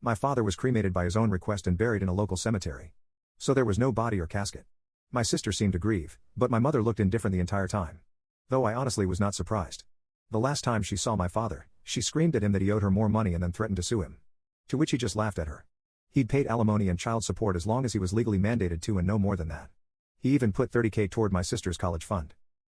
My father was cremated by his own request and buried in a local cemetery. So there was no body or casket. My sister seemed to grieve, but my mother looked indifferent the entire time. Though I honestly was not surprised. The last time she saw my father, she screamed at him that he owed her more money and then threatened to sue him. To which he just laughed at her. He'd paid alimony and child support as long as he was legally mandated to and no more than that. He even put $30,000 toward my sister's college fund.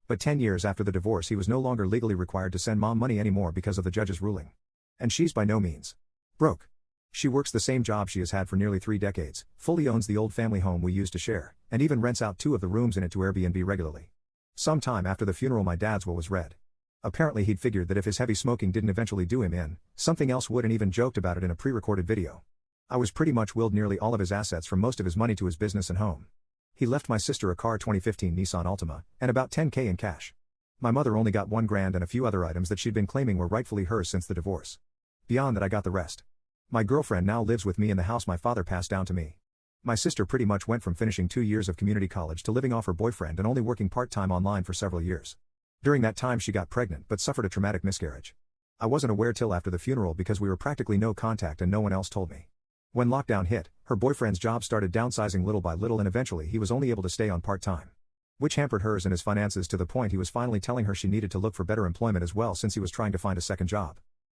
But 10 years after the divorce he was no longer legally required to send mom money anymore because of the judge's ruling. And she's by no means broke. She works the same job she has had for nearly 3 decades, fully owns the old family home we used to share, and even rents out 2 of the rooms in it to Airbnb regularly. Sometime after the funeral my dad's will was read. Apparently he'd figured that if his heavy smoking didn't eventually do him in, something else would, and even joked about it in a pre-recorded video. I was pretty much willed nearly all of his assets from most of his money to his business and home. He left my sister a car 2015 Nissan Altima, and about $10,000 in cash. My mother only got $1,000 and a few other items that she'd been claiming were rightfully hers since the divorce. Beyond that I got the rest. My girlfriend now lives with me in the house my father passed down to me. My sister pretty much went from finishing 2 years of community college to living off her boyfriend and only working part-time online for several years. During that time she got pregnant but suffered a traumatic miscarriage. I wasn't aware till after the funeral because we were practically no contact and no one else told me. When lockdown hit, her boyfriend's job started downsizing little by little and eventually he was only able to stay on part-time. Which hampered hers and his finances to the point he was finally telling her she needed to look for better employment as well since he was trying to find a second job.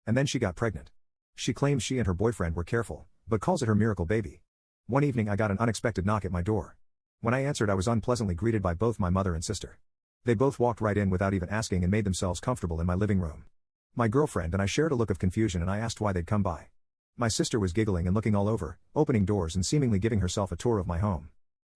And then she got pregnant. She claims she and her boyfriend were careful, but calls it her miracle baby. One evening I got an unexpected knock at my door. When I answered I was unpleasantly greeted by both my mother and sister. They both walked right in without even asking and made themselves comfortable in my living room. My girlfriend and I shared a look of confusion and I asked why they'd come by. My sister was giggling and looking all over, opening doors and seemingly giving herself a tour of my home.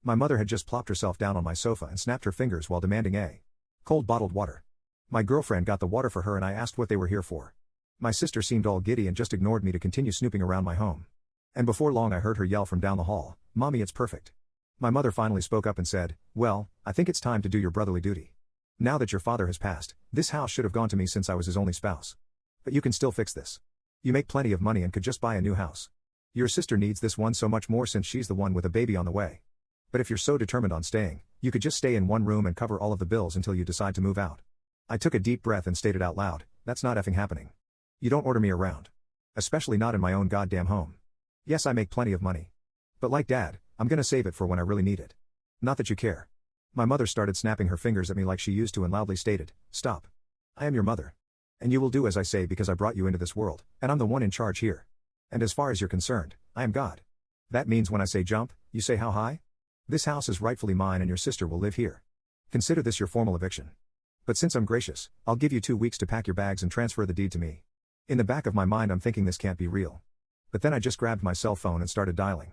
My mother had just plopped herself down on my sofa and snapped her fingers while demanding a cold bottled water. My girlfriend got the water for her and I asked what they were here for. My sister seemed all giddy and just ignored me to continue snooping around my home. And before long I heard her yell from down the hall, "Mommy, it's perfect." My mother finally spoke up and said, "Well, I think it's time to do your brotherly duty. Now that your father has passed, this house should have gone to me since I was his only spouse. But you can still fix this. You make plenty of money and could just buy a new house. Your sister needs this one so much more since she's the one with a baby on the way. But if you're so determined on staying, you could just stay in one room and cover all of the bills until you decide to move out." I took a deep breath and stated out loud, "That's not effing happening. You don't order me around. Especially not in my own goddamn home. Yes, I make plenty of money. But like Dad, I'm gonna save it for when I really need it. Not that you care." My mother started snapping her fingers at me like she used to and loudly stated, "Stop. I am your mother. And you will do as I say because I brought you into this world, and I'm the one in charge here. And as far as you're concerned, I am God. That means when I say jump, you say how high? This house is rightfully mine and your sister will live here. Consider this your formal eviction. But since I'm gracious, I'll give you 2 weeks to pack your bags and transfer the deed to me." In the back of my mind I'm thinking this can't be real. But then I just grabbed my cell phone and started dialing.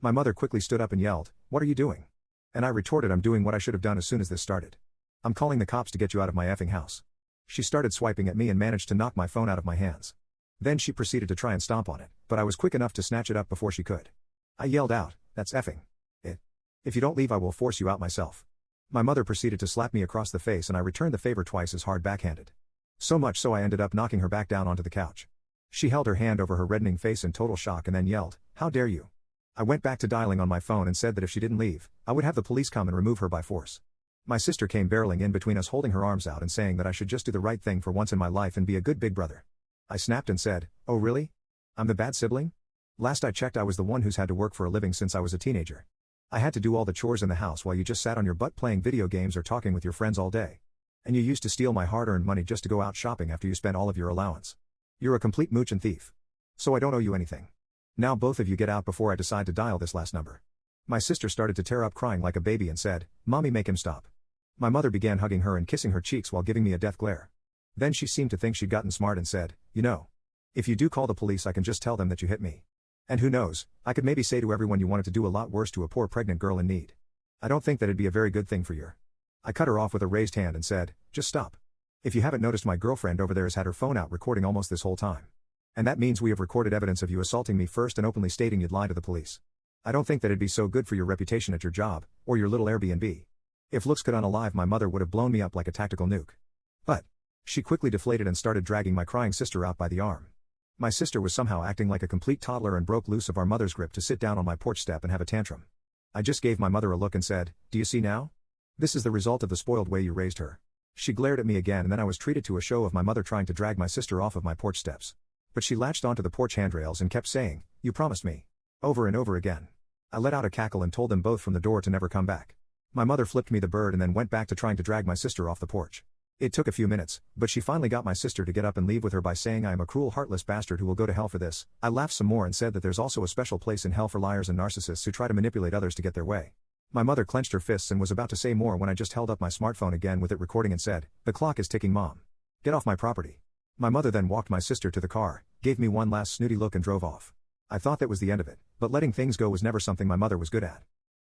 My mother quickly stood up and yelled, "What are you doing?" And I retorted, "I'm doing what I should have done as soon as this started. I'm calling the cops to get you out of my effing house." She started swiping at me and managed to knock my phone out of my hands. Then she proceeded to try and stomp on it, but I was quick enough to snatch it up before she could. I yelled out, "That's effing it. If you don't leave I will force you out myself." My mother proceeded to slap me across the face and I returned the favor twice as hard backhanded. So much so I ended up knocking her back down onto the couch. She held her hand over her reddening face in total shock and then yelled, "How dare you?" I went back to dialing on my phone and said that if she didn't leave, I would have the police come and remove her by force. My sister came barreling in between us holding her arms out and saying that I should just do the right thing for once in my life and be a good big brother. I snapped and said, "Oh really? I'm the bad sibling? Last I checked I was the one who's had to work for a living since I was a teenager. I had to do all the chores in the house while you just sat on your butt playing video games or talking with your friends all day. And you used to steal my hard-earned money just to go out shopping after you spent all of your allowance. You're a complete mooch and thief. So I don't owe you anything. Now both of you get out before I decide to dial this last number." My sister started to tear up crying like a baby and said, "Mommy, make him stop." My mother began hugging her and kissing her cheeks while giving me a death glare. Then she seemed to think she'd gotten smart and said, "You know, if you do call the police I can just tell them that you hit me. And who knows, I could maybe say to everyone you wanted to do a lot worse to a poor pregnant girl in need. I don't think that'd be a very good thing for your—" I cut her off with a raised hand and said, "Just stop. If you haven't noticed my girlfriend over there has had her phone out recording almost this whole time. And that means we have recorded evidence of you assaulting me first and openly stating you'd lie to the police. I don't think that'd be so good for your reputation at your job, or your little Airbnb. If looks could unalive my mother would have blown me up like a tactical nuke." But she quickly deflated and started dragging my crying sister out by the arm. My sister was somehow acting like a complete toddler and broke loose of our mother's grip to sit down on my porch step and have a tantrum. I just gave my mother a look and said, "Do you see now? This is the result of the spoiled way you raised her." She glared at me again and then I was treated to a show of my mother trying to drag my sister off of my porch steps. But she latched onto the porch handrails and kept saying, You promised me. Over and over again. I let out a cackle and told them both from the door to never come back. My mother flipped me the bird and then went back to trying to drag my sister off the porch. It took a few minutes, but she finally got my sister to get up and leave with her by saying I am a cruel heartless bastard who will go to hell for this. I laughed some more and said that there's also a special place in hell for liars and narcissists who try to manipulate others to get their way. My mother clenched her fists and was about to say more when I just held up my smartphone again with it recording and said, "The clock is ticking, Mom. Get off my property." My mother then walked my sister to the car, gave me one last snooty look and drove off. I thought that was the end of it, but letting things go was never something my mother was good at.